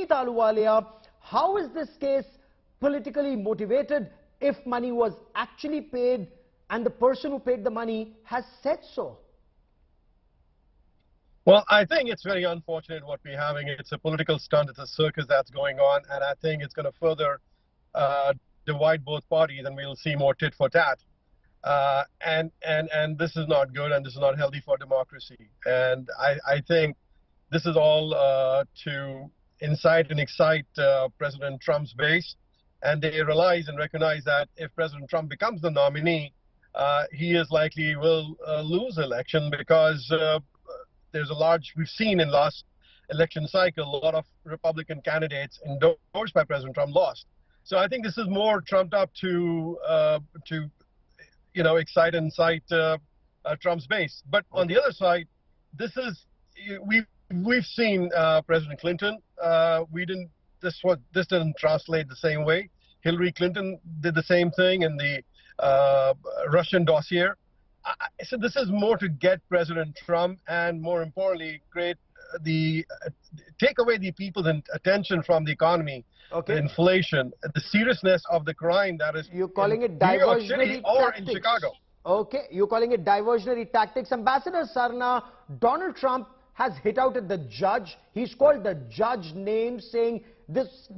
Sumeet Ahluwalia, how is this case politically motivated if money was actually paid and the person who paid the money has said so? Well, I think it's very unfortunate what we're having. It's a political stunt. It's a circus that's going on. And I think it's going to further divide both parties, and we'll see more tit for tat. And this is not good, and this is not healthy for democracy. And I think this is all to incite and excite President Trump's base. And they realize and recognize that if President Trump becomes the nominee, he is likely will lose the election because there's a large, we've seen in last election cycle, a lot of Republican candidates endorsed by President Trump lost. So I think this is more trumped up to excite and incite Trump's base. But on the other side, this is we've seen President Clinton. This didn't translate the same way. Hillary Clinton did the same thing in the Russian dossier. So this is more to get President Trump and, more importantly, take away the people's attention from the economy, the inflation, the seriousness of the crime that is you're calling it diversionary or tactics. in Chicago. Okay, you're calling it diversionary tactics. Ambassador Sarna, Donald Trump has hit out at the judge. He's called the judge name, saying this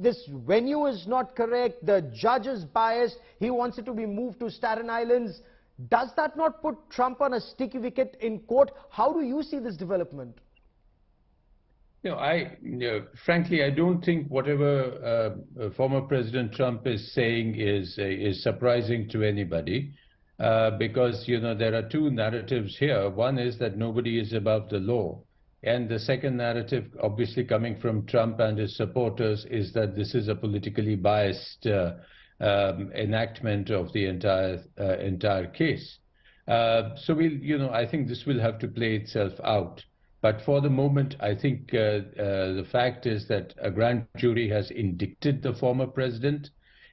venue is not correct, the judge is biased, he wants it to be moved to Staten Islands. Does that not put Trump on a sticky wicket in court? How do you see this development? Frankly, I don't think whatever former President Trump is saying is surprising to anybody, because there are two narratives here. One is that nobody is above the law, and the second narrative, obviously coming from Trump and his supporters, is that this is a politically biased enactment of the entire case. So I think this will have to play itself out. But for the moment, I think the fact is that a grand jury has indicted the former president,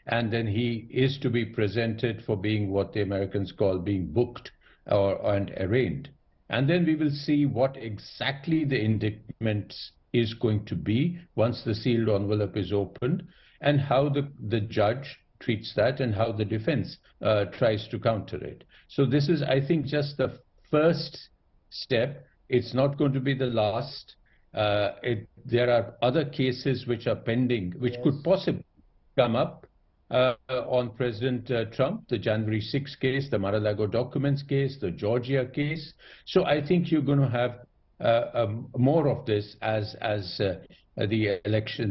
and then he is to be presented for being what the Americans call being booked and arraigned. And then we will see what exactly the indictment is going to be once the sealed envelope is opened, and how the judge treats that and how the defense tries to counter it. So this is, I think, just the first step. It's not going to be the last. There are other cases which are pending, which could possibly come up on President Trump, the January 6th case, the Mar-a-Lago documents case, the Georgia case. So I think you're going to have more of this as the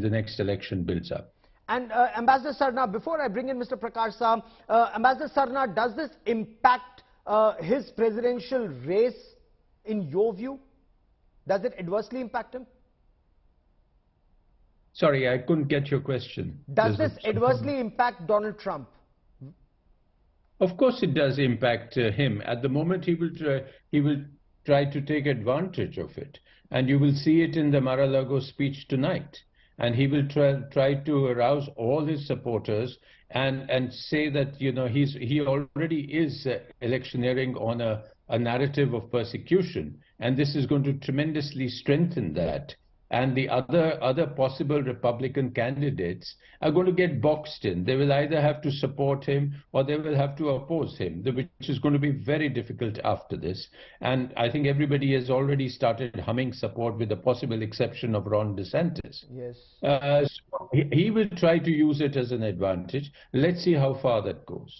next election builds up. And Ambassador Sarna, before I bring in Mr. Prakash Sam, Ambassador Sarna, does this impact his presidential race in your view? Does it adversely impact him? Sorry, I couldn't get your question. Does this adversely impact Donald Trump? Of course it does impact him. At the moment he will try to take advantage of it. And you will see it in the Mar-a-Lago speech tonight. And he will try to arouse all his supporters and say that he already is electioneering on a narrative of persecution, and this is going to tremendously strengthen that. And the other possible Republican candidates are going to get boxed in. They will either have to support him or they will have to oppose him, which is going to be very difficult after this. And I think everybody has already started humming support, with the possible exception of Ron DeSantis. Yes. So he will try to use it as an advantage. Let's see how far that goes.